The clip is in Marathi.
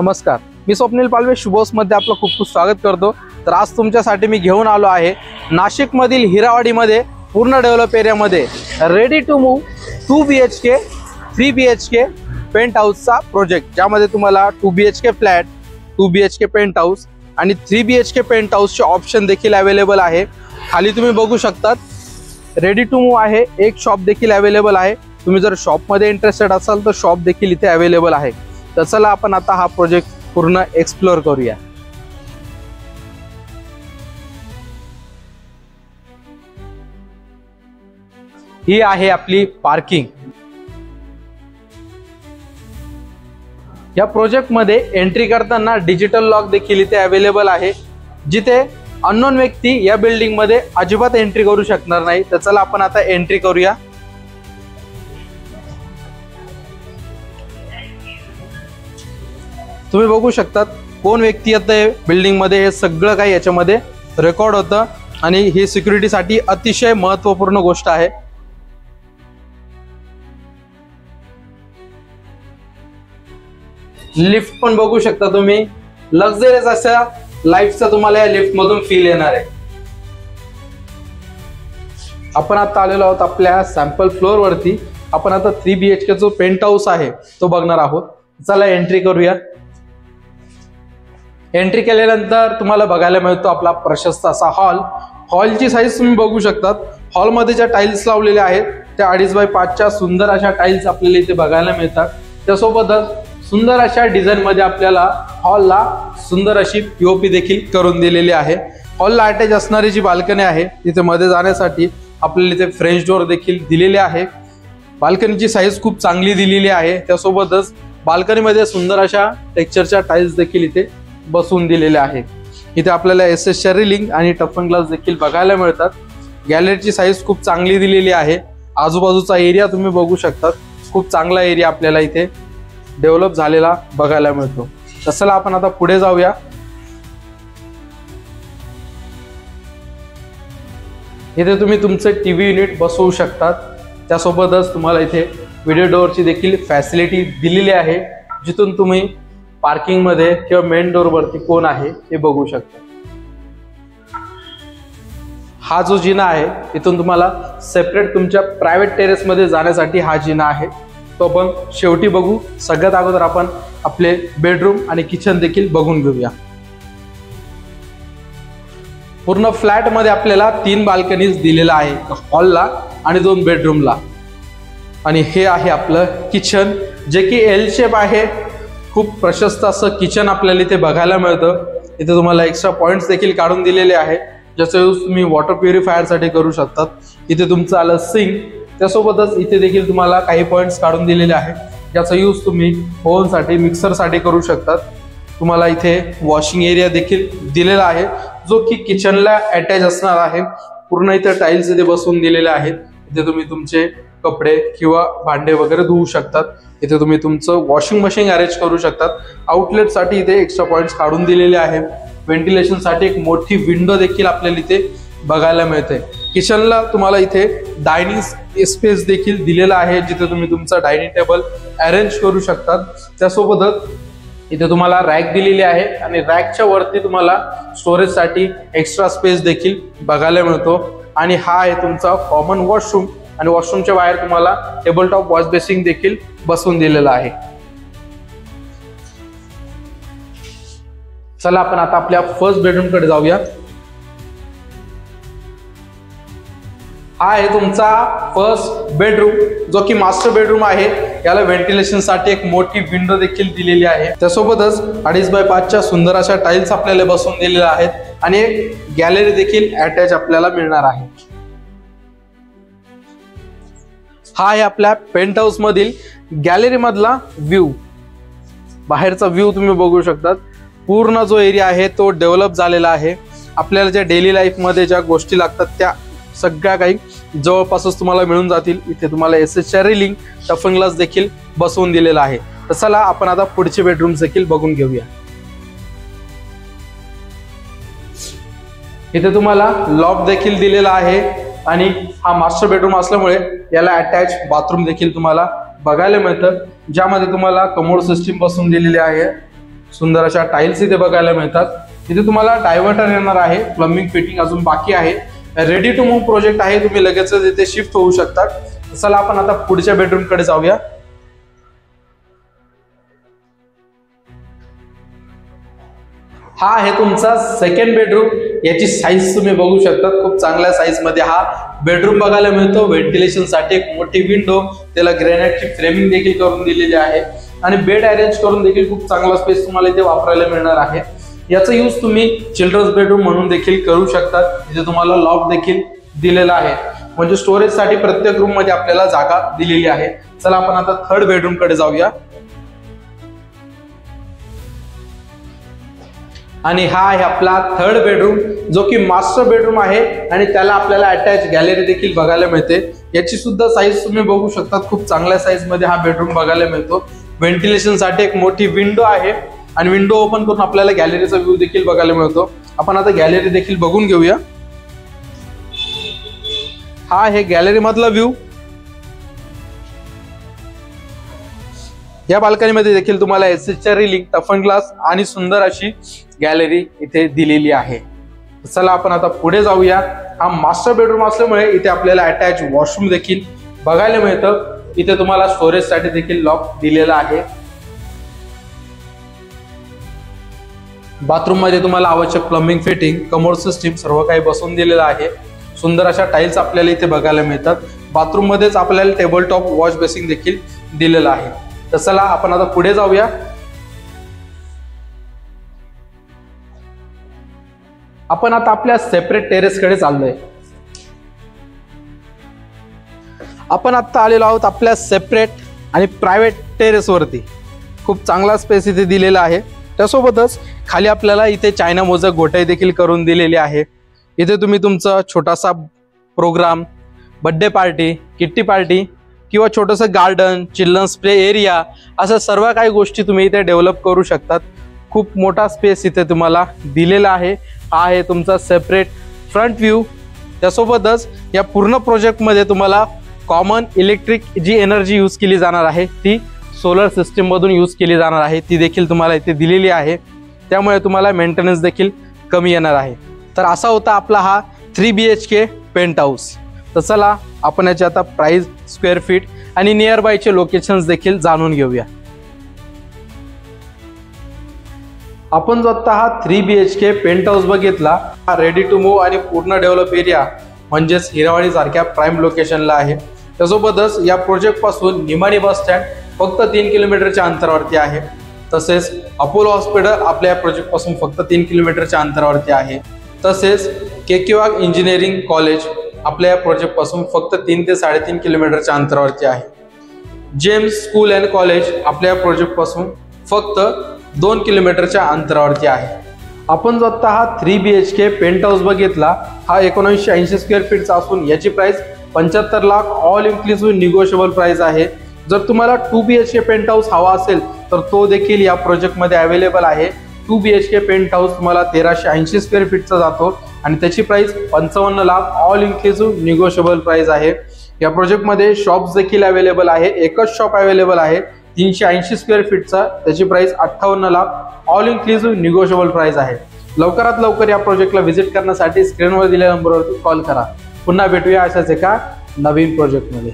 नमस्कार, मी स्वप्नील पालवे शुभोसमध्ये आपलं खूप खूप स्वागत करतो। तर आज तुमच्यासाठी मी घेऊन आलो आहे नाशिकमधील हिरावाडीमध्ये पूर्ण डेव्हलप एरियामध्ये ready to move 2 BHK 3 BHK pent हाऊसचा प्रोजेक्ट, ज्यामध्ये तुम्हाला 2 BHK flat, 2 BHK pent house आणि 3 BHK पेंट हाऊसचे ऑप्शन देखील अवेलेबल आहे। खाली तुम्ही बघू शकतात रेडी टू मूव आहे, एक शॉप देखील अवेलेबल आहे। तुम्ही जर शॉपमध्ये इंटरेस्टेड असाल तर शॉप देखील इथे अवेलेबल आहे। तर चला आपण आता हा प्रोजेक्ट पूर्ण एक्सप्लोर करूया। ही आहे आपली पार्किंग। या प्रोजेक्ट मध्ये एंट्री करताना डिजिटल लॉक देखील इथे अवेलेबल आहे, जिथे अननोन व्यक्ती या बिल्डिंग मध्ये अजिबात एंट्री करू शकणार नाही। तर चला आपण आता एंट्री करूया। तुम्ही बघू शकतात कोण व्यक्ती येते बिल्डिंग मध्ये, हे सगळं काही याच्यामध्ये रेकॉर्ड होतं आणि ही सिक्युरिटीसाठी अतिशय महत्त्वपूर्ण गोष्ट आहे। लिफ्ट पण बघू शकता तुम्ही, लक्झरियस अशा लाईफचा तुम्हाला या लिफ्ट मधून फील येणार आहे। आपण आता आलेलो आहोत आपल्या सॅम्पल फ्लोर वरती। आपण आता 3 BHK जो पेंट हाऊस आहे तो बघणार आहोत। चला एंट्री करूया। एंट्री केल्यानंतर तुम्हाला बघायला मिळतो आपला प्रशस्त असा हॉल। हॉलची साईज तुम्ही बघू शकतात। हॉलमध्ये ज्या टाइल्स लावलेल्या आहेत त्या 2.5 बाय 5च्या सुंदर अशा टाइल्स आपल्याला इथे बघायला मिळतात। त्यासोबतच सुंदर अशा डिझाइन मध्ये आपल्याला हॉलला सुंदर अशी POP देखील करून दिलेली आहे। हॉलला अटॅच असणारी जी बाल्कनी आहे तिथे मध्ये जाण्यासाठी आपल्याला इथे फ्रेंच डोअर देखील दिलेले आहे। बाल्कनीची साईज खूप चांगली दिलेली आहे। त्यासोबतच बाल्कनीमध्ये सुंदर अशा टेक्स्चरच्या टाइल्स देखील इथे बसवून दिलेले आहे। इथे आपल्याला SS रेलिंग आणि टफन ग्लास देखील बघायला मिळतात। गॅलरीची साईज खूप चांगली दिलेली आहे। आजूबाजूचा एरिया तुम्ही बघू शकतात, खूप चांगला एरिया आपल्याला इथे डेव्हलप झालेला बघायला मिळतो। तसला आपण आता पुढे जाऊया। इथे तुम्ही तुमचे टीव्ही युनिट बसवू शकतात। त्यासोबतच तुम्हाला इथे व्हिडिओ डोअरची देखील फॅसिलिटी दिलेली आहे, जिथून तुम्ही पार्किंग मध्ये किंवा मेन डोअर वरती कोण आहे हे बघू शकता। हा जो जिना आहे इथून तुम्हाला सेपरेट तुमच्या प्रायव्हेट टेरेस मध्ये जाण्यासाठी हा जिना आहे, तो आपण शेवटी बघू। सगळ्यात अगोदर आपण आपले बेडरूम आणि किचन देखील बघून घेऊया। पूर्ण फ्लॅट मध्ये आपल्याला 3 बाल्कनीज दिलेला आहे, हॉलला आणि 2 बेडरूमला। आणि हे आहे आपलं किचन, जे की L शेप आहे। खूप प्रशस्त असं किचन आपल्याला इथे बघायला मिळतं। इथे तुम्हाला एक्स्ट्रा पॉइंट्स देखील काढून दिलेले आहे, ज्याचा यूज तुम्ही वॉटर प्युरिफायर साठी करू शकतात। इथे तुमचं आलं सिंक, त्यासोबतच इथे देखील तुम्हाला काही पॉइंट्स काढून दिलेले आहे, ज्याचा यूज तुम्ही ओव्हन साठी, मिक्सर साठी करू शकतात। तुम्हाला इथे वॉशिंग एरिया देखील दिलेला आहे, जो की किचनला अटॅच असणार आहे। पूर्ण इथे टाइल्स इथे बसवून दिलेले आहेत। इथे तुम्ही तुमचे कपडे किंवा भांडे वगैरे धुवू शकतात। इथे तुम्ही तुमचं वॉशिंग मशीन अरेंज करू शकतात। आउटलेट साठी इथे एक्स्ट्रा पॉइंट्स काढून दिलेले आहे। व्हेंटिलेशन साठी एक मोठी विंडो देखील आपल्याला इथे बघायला मिळते। किचनला तुम्हाला इथे डायनिंग स्पेस देखील दिलेला आहे, जिथे तुम्ही तुमचा डायनिंग टेबल अरेंज करू शकतात। त्यासोबतच इथे तुम्हाला रॅक दिलेली आहे आणि रॅकच्या वरती तुम्हाला स्टोरेज साठी एक्स्ट्रा स्पेस देखील बघायला मिळतो। आणि हा आहे तुमचा कॉमन वॉशरूम, आणि वॉशरूमच्या बाहेर तुम्हाला टेबल टॉप वॉश बेसिन देखील बसवून दिलेला आहे। चला आपण आता आपल्या फर्स्ट बेडरूम कडे जाऊया। हा आहे तुमचा फर्स्ट बेडरूम, जो की मास्टर बेडरूम आहे। याला व्हेंटिलेशन साठी एक मोठी विंडो देखील दिलेली आहे। त्यासोबतच 2.5 बाय 5च्या सुंदर अशा टाइल्स आपल्याला बसवून दिलेल्या आहेत आणि एक गॅलरी देखील अटॅच आपल्याला मिळणार आहे। हा आहे आपल्या पेंट हाऊस मधील गॅलरी मधला व्ह्यू। बाहेरचा व्ह्यू तुम्ही बघू शकतात। पूर्ण जो एरिया आहे तो डेव्हलप झालेला आहे। आपल्याला ज्या डेली लाईफ मध्ये ज्या गोष्टी लागतात त्या सगळ्या काही जवळपासच तुम्हाला मिळून जातील। इथे तुम्हाला SS रेलिंग, टफन ग्लास देखील बसवून दिलेला आहे। तर चला आपण आता पुढचे बेडरूम देखील बघून घेऊया। इथे तुम्हाला लॉक देखील दिलेला आहे आणि हा मास्टर बेडरूम असल्यामुळे याला अटॅच बाथरूम देखील तुम्हाला बघायला मिळतं, ज्यामध्ये तुम्हाला कमोड सिस्टीम बसवून दिलेली आहे। सुंदर अशा टाइल्स इथे बघायला मिळतात। इथे तुम्हाला डायव्हर्टर येणार आहे, प्लंबिंग फिटिंग अजून बाकी आहे। रेडी टू मूव्ह प्रोजेक्ट आहे, तुम्ही लगेचच इथे शिफ्ट होऊ शकता। चला आपण आता पुढच्या बेडरूम कडे जाऊया। हा आहे तुमचा सेकंड बेडरूम। याची साईज तुम्ही बघू शकता, खूप चांगल्या साईज मध्ये हा बेडरूम बघायला मिळतो। व्हेंटिलेशन साठी एक मोठी विंडो, त्याला ग्रेनाइटची फ्रेमिंग देखील करून दिलेली आहे आणि बेड अरेंज करून देखील खूप चांगला स्पेस तुम्हाला इथे वापरायला मिळणार आहे। याचा यूज तुम्ही चिल्ड्रन्स बेडरूम म्हणून देखील करू शकता। इथे तुम्हाला लॉक देखील दिलेला आहे, म्हणजे स्टोरेज साठी प्रत्येक रूम मध्ये आपल्याला जागा दिलेली आहे। चला आपण आता थर्ड बेडरूम कडे जाऊया। आणि हा आहे आपला थर्ड बेडरूम, जो की मास्टर बेडरूम आहे आणि त्याला आपल्याला अटॅच गॅलरी देखील बघायला मिळते। याची सुद्धा साईज तुम्ही बघू शकता, खूप चांगल्या साईज मध्ये हा बेडरूम बघायला मिळतो। व्हेंटिलेशन साठी एक मोठी विंडो आहे आणि विंडो ओपन करून आपल्याला गॅलरीचा व्ह्यू देखील बघायला मिळतो। आपण आता गॅलरी देखील बघून घेऊया। हा आहे गॅलरी मधला व्ह्यू। या बाल्कनीमध्ये देखील तुम्हाला एसएसच्या रिलिंग, टफन ग्लास आणि सुंदर अशी गॅलरी इथे दिलेली आहे। चला आपण आता पुढे जाऊया। हा मास्टर बेडरूम असल्यामुळे इथे आपल्याला अटॅच वॉशरूम देखील बघायला मिळतं। इथे तुम्हाला स्टोरेज साठी देखील लॉक दिलेला आहे। बाथरूम मध्ये तुम्हाला आवश्यक प्लंबिंग फिटिंग, कमोड सिस्टीम सर्व काही बसवून दिलेलं आहे। सुंदर अशा टाइल्स आपल्याला इथे बघायला मिळतात। बाथरूम मध्येच आपल्याला टेबल टॉप वॉश बेसिन देखील दिलेलं आहे। तर चला आपण आता पुढे जाऊया। आपण आता आपल्या सेपरेट टेरेस कडे चाललोय। आपण आता आलेलो आहोत आपल्या सेपरेट आणि प्रायव्हेट टेरेस वरती। खूप चांगला स्पेस इथे दिलेला आहे। त्यासोबतच खाली आपल्याला इथे चायना मोजक गोठे देखील करून दिलेली आहे। इथे तुम्ही तुमचा छोटासा programme, birthday party, kitty party किंवा छोटंसं गार्डन, चिल्ड्रन्स प्ले एरिया असं सर्व काही गोष्टी तुम्ही इथे डेव्हलप करू शकतात। खूप मोठा स्पेस इथे तुम्हाला दिलेला आहे। हा आहे तुमचा सेपरेट फ्रंट व्ह्यू। त्यासोबतच या पूर्ण प्रोजेक्टमध्ये तुम्हाला कॉमन इलेक्ट्रिक जी एनर्जी यूज केली जाणार आहे ती सोलर सिस्टीम मधून यूज केली जाणार आहे, ती देखील तुम्हाला इथे दिलेली आहे। त्यामुळे तुम्हाला मेंटेनन्स देखील कमी येणार आहे। तर असा होता आपला हा 3 BHK पेंट हाऊस। तर चला आपण याची आता प्राइस, स्क्वेअर फीट आणि नियर बायचे लोकेशन्स देखील जाणून घेऊया। आपण जो आता हा 3 BHK पेंट हाऊस बघितला, हा रेडी टू मूव्ह आणि पूर्ण डेव्हलप एरिया म्हणजेच हिरावाडी सारख्या प्राइम लोकेशनला आहे। त्यासोबतच या प्रोजेक्ट पासून निमाणी बस स्टँड फक्त 3 किलोमीटरच्या अंतरावरती आहे। तसेच अपोलो हॉस्पिटल आपल्या प्रोजेक्ट पासून फक्त 3 किलोमीटरच्या अंतरावरती आहे। तसेच के वाघ इंजिनिअरिंग कॉलेज आपल्या प्रोजेक्ट पासून फक्त 3 ते 3.5 किलोमीटरच्या अंतरावरती आहे। जेम्स स्कूल अँड कॉलेज आपल्या प्रोजेक्ट पासून फक्त 2 किलोमीटरच्या अंतरावरती आहे। आपण जो आता हा 3 BHK पेंट हाऊस बघितला, हा 1980 स्क्वेअर फीटचा असून याची price 75 lakh all inclusive negotiable price आहे। जर तुम्हाला 2 BHK पेंट हाऊस हवा असेल तर तो देखील या प्रोजेक्ट मध्ये अवेलेबल आहे। 2 BHK पेंट हाऊस तुम्हाला 1380 स्क्वेअर फीटचा जातो आणि त्याची price 55 lakh all inclusive negotiable price आहे। या प्रोजेक्ट मध्ये शॉप्स देखील अवेलेबल आहे। एकच शॉप अवेलेबल आहे 380 स्क्वेअर फीटचा, त्याची price 58 lakh all inclusive negotiable price आहे। लवकरात लवकर या प्रोजेक्टला व्हिजिट करण्यासाठी स्क्रीनवर दिलेल्या नंबरवरती कॉल करा। पुन्हा भेटूया अशाच एका नवीन प्रोजेक्ट मध्ये।